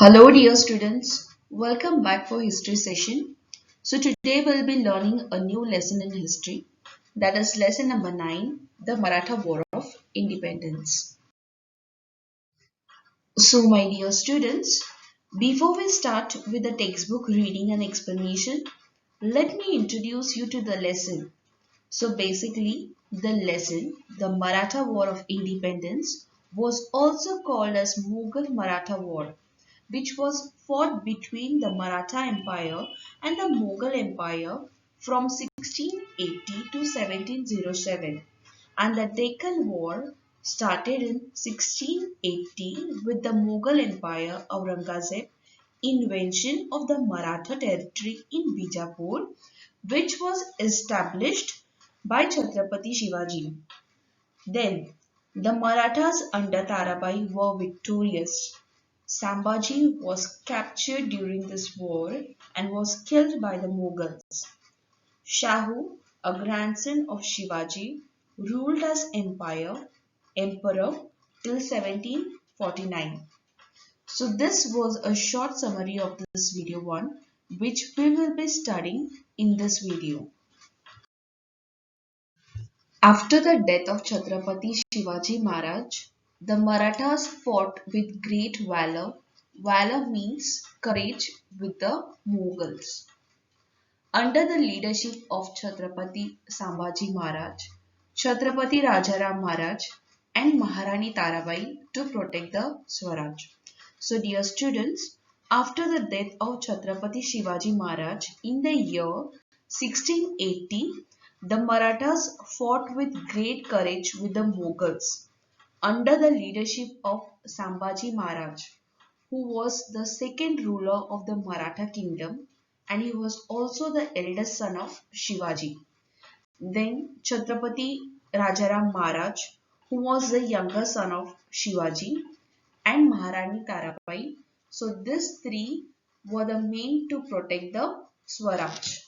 Hello dear students, welcome back for history session. So today we'll be learning a new lesson in history, that is lesson number 9, the Maratha War of Independence. So my dear students, before we start with the textbook reading and explanation, let me introduce you to the lesson. So basically, the lesson, the Maratha War of Independence, was also called as Mughal Maratha War, which was fought between the Maratha Empire and the Mughal Empire from 1680 to 1707, and the Deccan War started in 1680 with the Mughal Empire Aurangzeb invention of the Maratha territory in Bijapur, which was established by Chhatrapati Shivaji. Then the Marathas under Tarabai were victorious. Sambhaji was captured during this war and was killed by the Mughals. Shahu, a grandson of Shivaji, ruled as emperor till 1749. So this was a short summary of this video 1, which we will be studying in this video. After the death of Chhatrapati Shivaji Maharaj, the Marathas fought with great valor. Valor means courage with the Mughals. Under the leadership of Chhatrapati Sambhaji Maharaj, Chhatrapati Rajaram Maharaj and Maharani Tarabai to protect the Swaraj. So dear students, after the death of Chhatrapati Shivaji Maharaj in the year 1680, the Marathas fought with great courage with the Mughals under the leadership of Sambhaji Maharaj, who was the second ruler of the Maratha kingdom, and he was also the eldest son of Shivaji. Then Chhatrapati Rajaram Maharaj, who was the younger son of Shivaji, and Maharani Tarabai. So these three were the main to protect the Swaraj.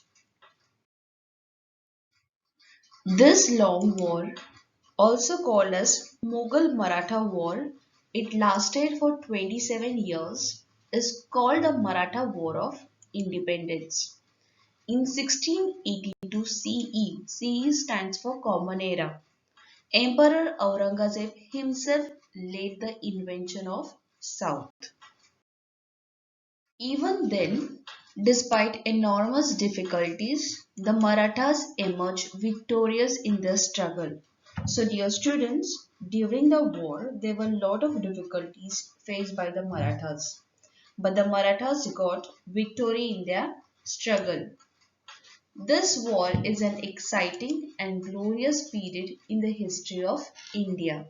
This long war, also called as Mughal Maratha War, it lasted for 27 years, is called the Maratha War of Independence. In 1682 CE, CE stands for Common Era, Emperor Aurangzeb himself led the invasion of South. Even then, despite enormous difficulties, the Marathas emerged victorious in their struggle. So dear students, during the war, there were a lot of difficulties faced by the Marathas. But the Marathas got victory in their struggle. This war is an exciting and glorious period in the history of India.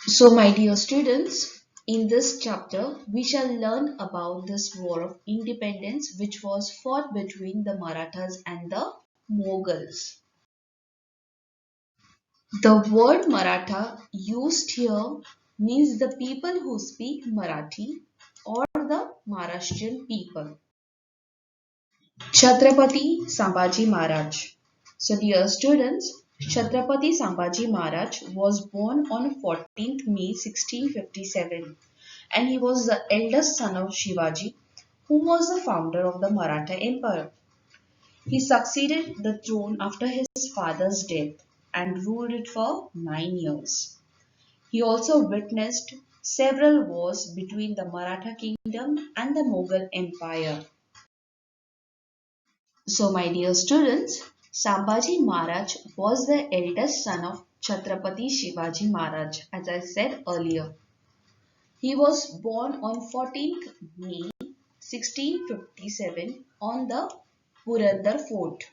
So my dear students, in this chapter, we shall learn about this war of independence which was fought between the Marathas and the Mughals. The word Maratha used here means the people who speak Marathi or the Maharashtrian people. Chhatrapati Sambhaji Maharaj. So dear students, Chhatrapati Sambhaji Maharaj was born on 14th May 1657 and he was the eldest son of Shivaji, who was the founder of the Maratha Empire. He succeeded the throne after his father's death and ruled it for 9 years. He also witnessed several wars between the Maratha kingdom and the Mughal Empire. So my dear students, Sambhaji Maharaj was the eldest son of Chhatrapati Shivaji Maharaj, as I said earlier. He was born on 14th May 1657 on the Purandar fort.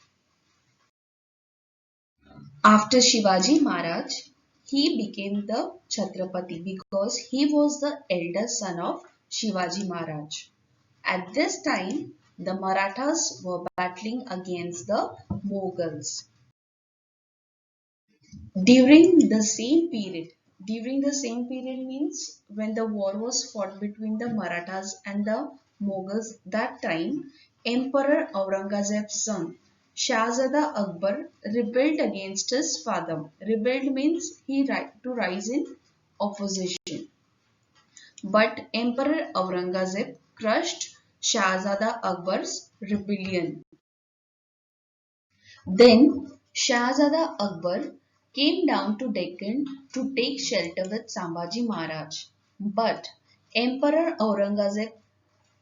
After Shivaji Maharaj, he became the Chhatrapati because he was the eldest son of Shivaji Maharaj. At this time, the Marathas were battling against the Mughals. During the same period means when the war was fought between the Marathas and the Mughals, that time Emperor Aurangzeb's son Shahzada Akbar rebelled against his father. Rebelled means he tried to rise in opposition. but Emperor Aurangzeb crushed Shahzada Akbar's rebellion. Then Shahzada Akbar came down to Deccan to take shelter with Sambhaji Maharaj. But Emperor Aurangzeb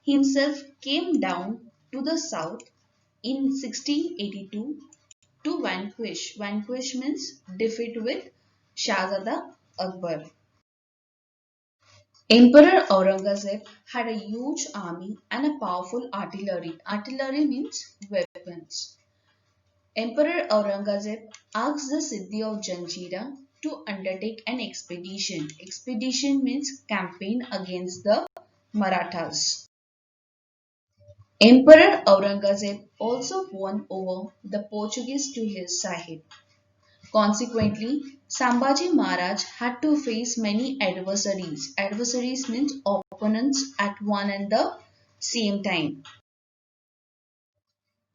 himself came down to the south in 1682 to vanquish. Vanquish means defeat with Shahzada Akbar. Emperor Aurangzeb had a huge army and a powerful artillery. Artillery means weapons. Emperor Aurangzeb asked the Siddhi of Janjira to undertake an expedition. Expedition means campaign against the Marathas. Emperor Aurangzeb also won over the Portuguese to his side. Consequently, Sambhaji Maharaj had to face many adversaries. Adversaries means opponents at one and the same time.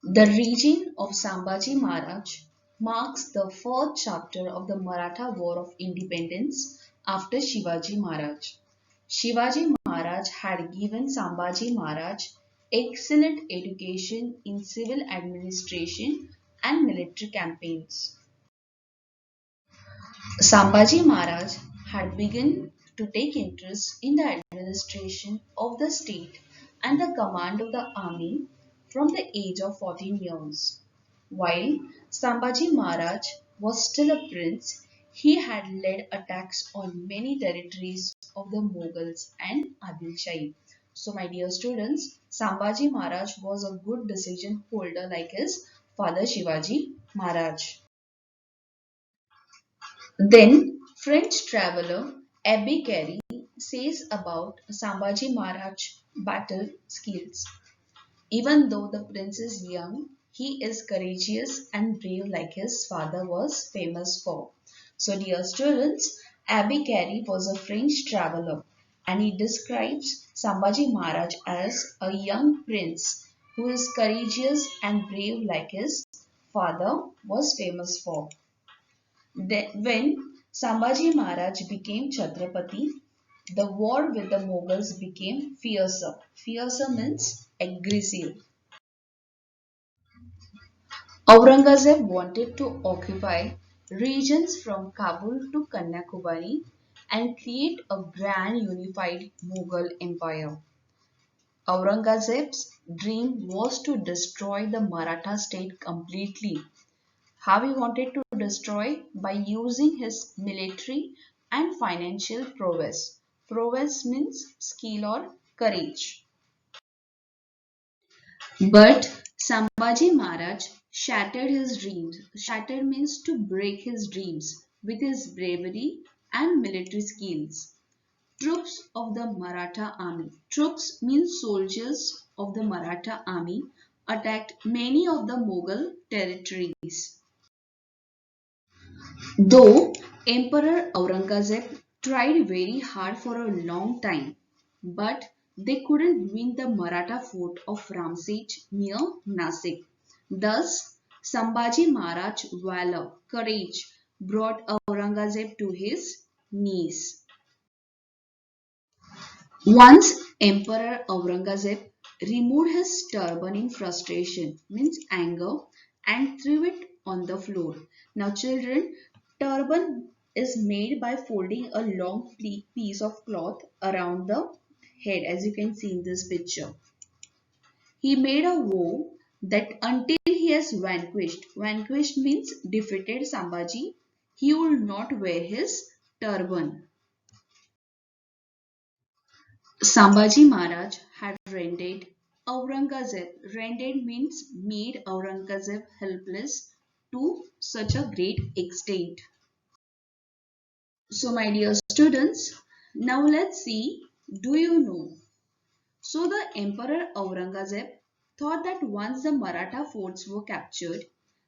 The reign of Sambhaji Maharaj marks the fourth chapter of the Maratha War of Independence after Shivaji Maharaj. Shivaji Maharaj had given Sambhaji Maharaj excellent education in civil administration and military campaigns. Sambhaji Maharaj had begun to take interest in the administration of the state and the command of the army from the age of 14 years. While Sambhaji Maharaj was still a prince, he had led attacks on many territories of the Mughals and Adil Shahi. So, my dear students, Sambhaji Maharaj was a good decision holder like his father Shivaji Maharaj. Then French traveller Abbe Carey says about Sambhaji Maharaj battle skills. Even though the prince is young, he is courageous and brave like his father was famous for. So dear students, Abbe Carey was a French traveller and he describes Sambhaji Maharaj as a young prince who is courageous and brave like his father was famous for. When Sambhaji Maharaj became Chhatrapati, the war with the Mughals became fiercer. Fiercer means aggressive. Aurangzeb wanted to occupy regions from Kabul to Kanyakumari and create a grand unified Mughal empire. Aurangzeb's dream was to destroy the Maratha state completely. How he wanted to destroy? By using his military and financial prowess. Prowess means skill or courage. But Sambhaji Maharaj shattered his dreams. Shattered means to break his dreams with his bravery and military skills. Troops of the Maratha army. Troops means soldiers of the Maratha army attacked many of the Mughal territories. Though Emperor Aurangzeb tried very hard for a long time, but they couldn't win the Maratha fort of Ramsej near Nasik. Thus, Sambhaji Maharaj's valor, courage brought Aurangzeb to his knees. Once Emperor Aurangzeb removed his turban in frustration, means anger, and threw it on the floor. Now children, turban is made by folding a long piece of cloth around the head, as you can see in this picture. He made a vow that until he has vanquished means defeated Sambhaji, he will not wear his turban. Sambhaji Maharaj had rendered Aurangzeb. Rendered means made Aurangzeb helpless to such a great extent. So my dear students, now let's see, do you know? So the Emperor Aurangzeb thought that once the Maratha forts were captured,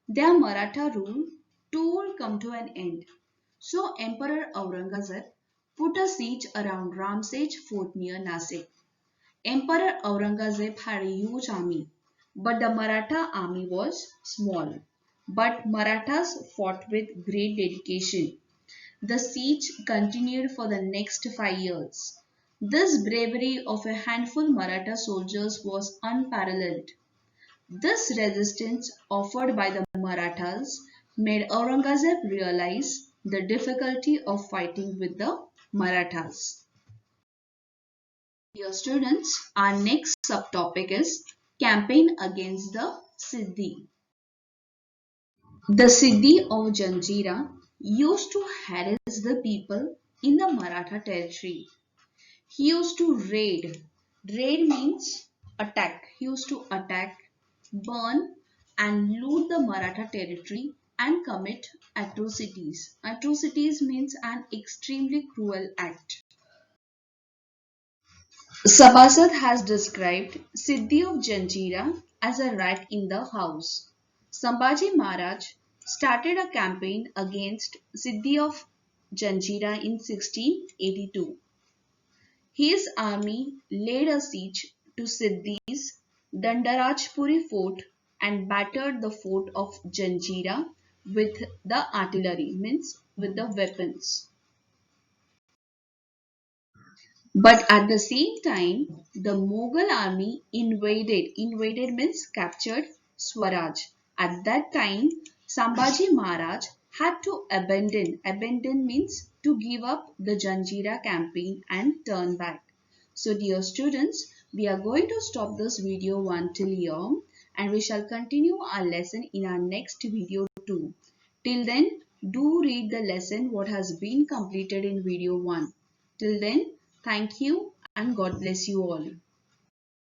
their Maratha rule too will come to an end. So Emperor Aurangzeb put a siege around Ramsej fort near Nasik. Emperor Aurangzeb had a huge army, but the Maratha army was small. But Marathas fought with great dedication. The siege continued for the next 5 years. This bravery of a handful Maratha soldiers was unparalleled. This resistance offered by the Marathas made Aurangzeb realize the difficulty of fighting with the Marathas. Dear students, our next subtopic is campaign against the Siddhi. The Siddhi of Janjira used to harass the people in the Maratha territory. He used to raid. Raid means attack. He used to attack, burn, and loot the Maratha territory and commit atrocities. Atrocities means an extremely cruel act. Sabasad has described Siddhi of Janjira as a rat in the house. Sambhaji Maharaj started a campaign against Siddhi of Janjira in 1682. His army laid a siege to Siddhi's Dandarajpuri fort and battered the fort of Janjira with the artillery, means with the weapons. But at the same time, the Mughal army invaded. Invaded means captured Swaraj. At that time, Sambhaji Maharaj had to abandon. Abandon means to give up the Janjira campaign and turn back. So dear students, we are going to stop this video until here and we shall continue our lesson in our next video too. Till then, do read the lesson what has been completed in video 1. Till then, thank you and God bless you all.